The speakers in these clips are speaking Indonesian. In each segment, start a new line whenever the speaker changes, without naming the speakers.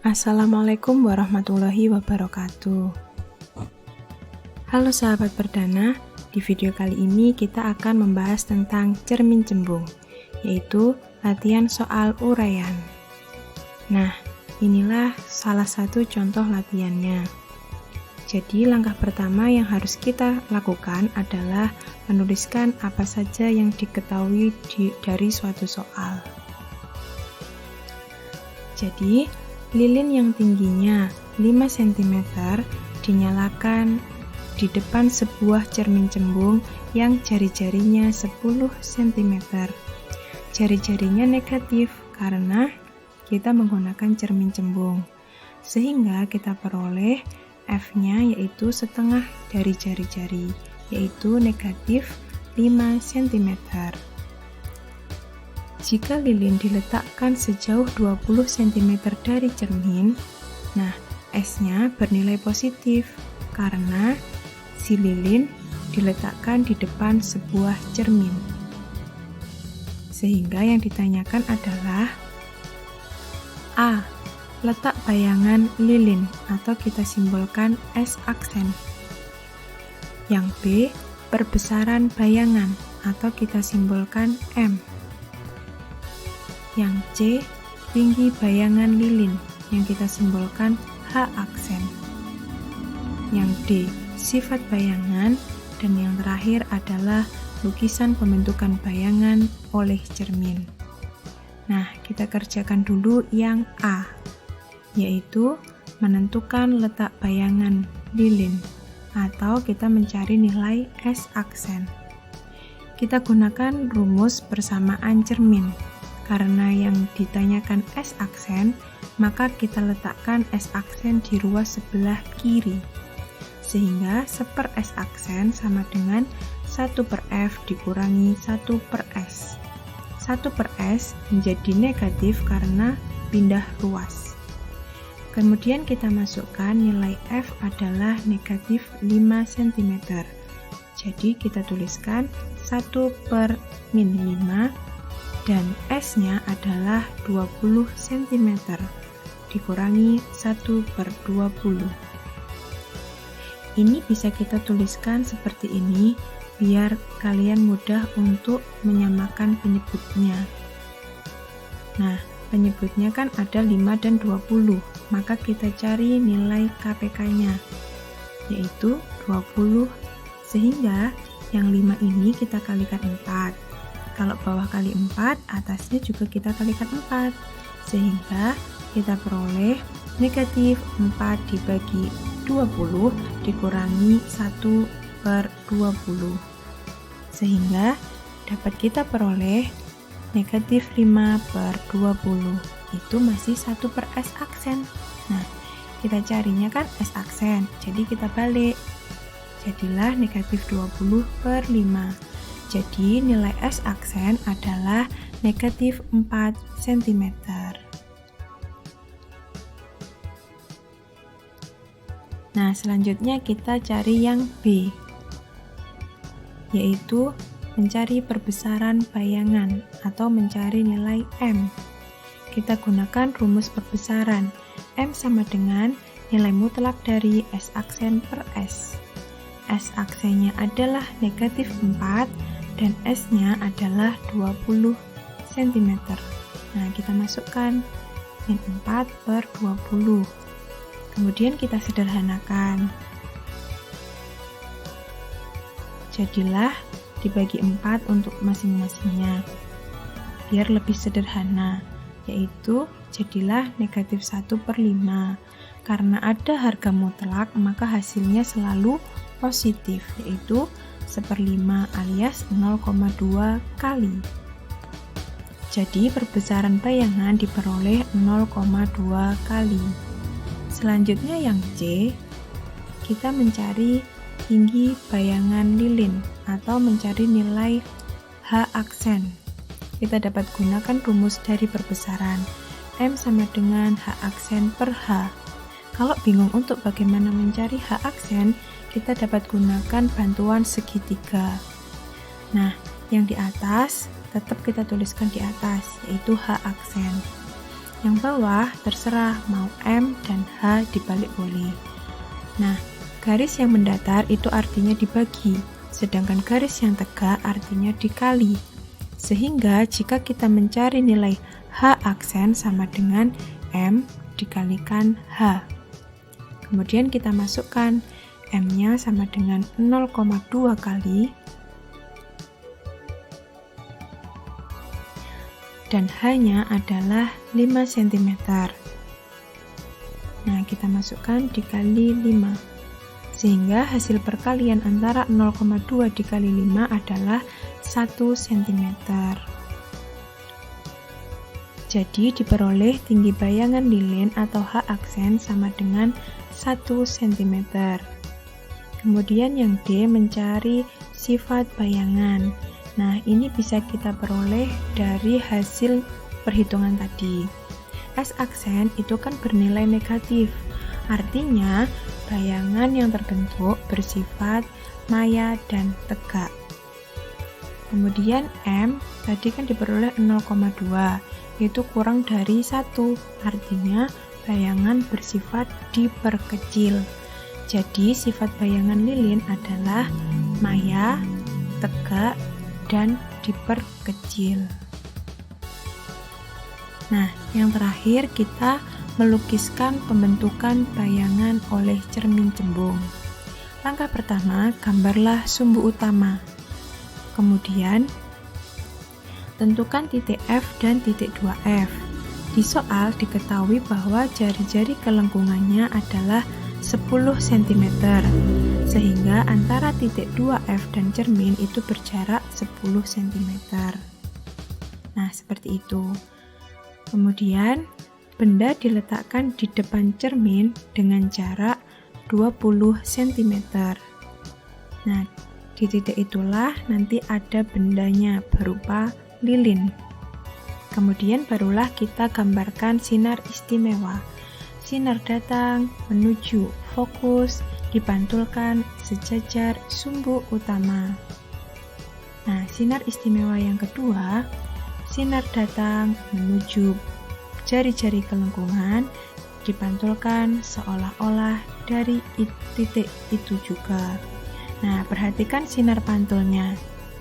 Assalamualaikum warahmatullahi wabarakatuh. Halo sahabat perdana, di video kali ini kita akan membahas tentang cermin cembung, yaitu latihan soal uraian. Nah, inilah salah satu contoh latihannya. Jadi langkah pertama yang harus kita lakukan adalah menuliskan apa saja yang diketahui dari suatu soal. Jadi, lilin yang tingginya 5 cm dinyalakan di depan sebuah cermin cembung yang jari-jarinya 10 cm. Jari-jarinya negatif karena kita menggunakan cermin cembung, sehingga kita peroleh F-nya yaitu setengah dari jari-jari, yaitu negatif 5 cm. Jika lilin diletakkan sejauh 20 cm dari cermin, nah S-nya bernilai positif karena si lilin diletakkan di depan sebuah cermin. Sehingga yang ditanyakan adalah A. Letak bayangan lilin atau kita simbolkan S aksen. Yang B. Perbesaran bayangan atau kita simbolkan M. Yang C, tinggi bayangan lilin yang kita simbolkan H aksen. Yang D, sifat bayangan, dan yang terakhir adalah lukisan pembentukan bayangan oleh cermin. Nah, kita kerjakan dulu yang A, yaitu menentukan letak bayangan lilin atau kita mencari nilai S aksen. Kita gunakan rumus persamaan cermin. Karena yang ditanyakan S aksen, maka kita letakkan S aksen di ruas sebelah kiri. Sehingga 1/S aksen sama dengan 1/F dikurangi 1/S. 1/S menjadi negatif karena pindah ruas. Kemudian kita masukkan nilai F adalah negatif 5 cm. Jadi kita tuliskan 1/-5 dan S-nya adalah 20 cm dikurangi 1/20. Ini bisa kita tuliskan seperti ini biar kalian mudah untuk menyamakan penyebutnya. Nah, penyebutnya kan ada 5 dan 20, maka kita cari nilai KPK-nya, yaitu 20, sehingga yang 5 ini kita kalikan 4. Kalau bawah kali 4, atasnya juga kita kalikan 4. Sehingga kita peroleh negatif 4 dibagi 20 dikurangi 1/20. Sehingga dapat kita peroleh negatif 5/20. Itu masih 1/S aksen. Nah, kita carinya kan S aksen, jadi kita balik. Jadilah negatif 20/5. Jadi nilai S aksen adalah negatif 4 cm. Nah, selanjutnya kita cari yang B, yaitu mencari perbesaran bayangan atau mencari nilai M. Kita gunakan rumus perbesaran. M sama dengan nilai mutlak dari S aksen per S. S aksennya adalah negatif 4 dan S-nya adalah 20 cm. Nah, kita masukkan min 4/20. Kemudian kita sederhanakan. Jadilah dibagi 4 untuk masing-masingnya. Biar lebih sederhana, yaitu jadilah negatif 1/5. Karena ada harga mutlak, maka hasilnya selalu positif, yaitu 1/5 alias 0,2 kali. Jadi perbesaran bayangan diperoleh 0,2 kali. Selanjutnya yang C, kita mencari tinggi bayangan lilin atau mencari nilai H aksen. Kita dapat gunakan rumus dari perbesaran. M sama dengan H aksen per H. Kalau bingung untuk bagaimana mencari H aksen, kita dapat gunakan bantuan segitiga. Nah, yang di atas tetap kita tuliskan di atas, yaitu H aksen. Yang bawah terserah mau M dan H dibalik boleh. Nah, garis yang mendatar itu artinya dibagi, sedangkan garis yang tegak artinya dikali. Sehingga jika kita mencari nilai H aksen sama dengan M dikalikan H. Kemudian kita masukkan M-nya sama dengan 0,2 kali dan H-nya adalah 5 cm. Nah, kita masukkan dikali 5. Sehingga hasil perkalian antara 0,2 dikali 5 adalah 1 cm. Jadi diperoleh tinggi bayangan lilin atau H aksen sama dengan 1 cm. Kemudian yang D mencari sifat bayangan. Nah, ini bisa kita peroleh dari hasil perhitungan tadi. S aksen itu kan bernilai negatif, artinya bayangan yang terbentuk bersifat maya dan tegak. Kemudian M tadi kan diperoleh 0,2, itu kurang dari 1, artinya bayangan bersifat diperkecil. Jadi sifat bayangan lilin adalah maya, tegak, dan diperkecil. Nah, yang terakhir kita melukiskan pembentukan bayangan oleh cermin cembung. Langkah pertama, gambarlah sumbu utama. Kemudian, tentukan titik F dan titik 2F. Di soal diketahui bahwa jari-jari kelengkungannya adalah 10 cm, sehingga antara titik 2F dan cermin itu berjarak 10 cm. Nah, seperti itu. Kemudian, benda diletakkan di depan cermin dengan jarak 20 cm. Nah, di titik itulah nanti ada bendanya berupa lilin. Kemudian barulah kita gambarkan sinar istimewa. Sinar datang, menuju, fokus, dipantulkan sejajar sumbu utama. Nah, sinar istimewa yang kedua, sinar datang, menuju jari-jari kelengkungan, dipantulkan seolah-olah dari titik itu juga. Nah, perhatikan sinar pantulnya.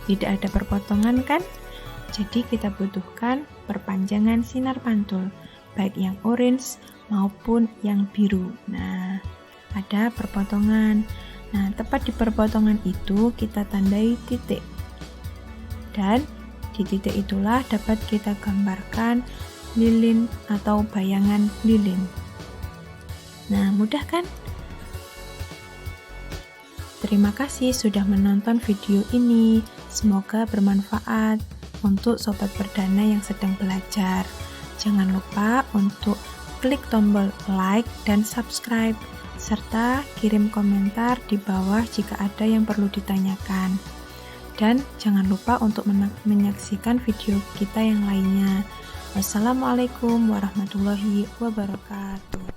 Tidak ada perpotongan kan? Jadi kita butuhkan perpanjangan sinar pantul, baik yang orange maupun yang biru. Nah, ada perpotongan. Nah, tepat di perpotongan itu kita tandai titik. Dan di titik itulah dapat kita gambarkan lilin atau bayangan lilin. Nah, mudah kan? Terima kasih sudah menonton video ini. Semoga bermanfaat untuk sobat perdana yang sedang belajar. Jangan lupa untuk klik tombol like dan subscribe, serta kirim komentar di bawah jika ada yang perlu ditanyakan. Dan jangan lupa untuk menyaksikan video kita yang lainnya. Wassalamualaikum warahmatullahi wabarakatuh.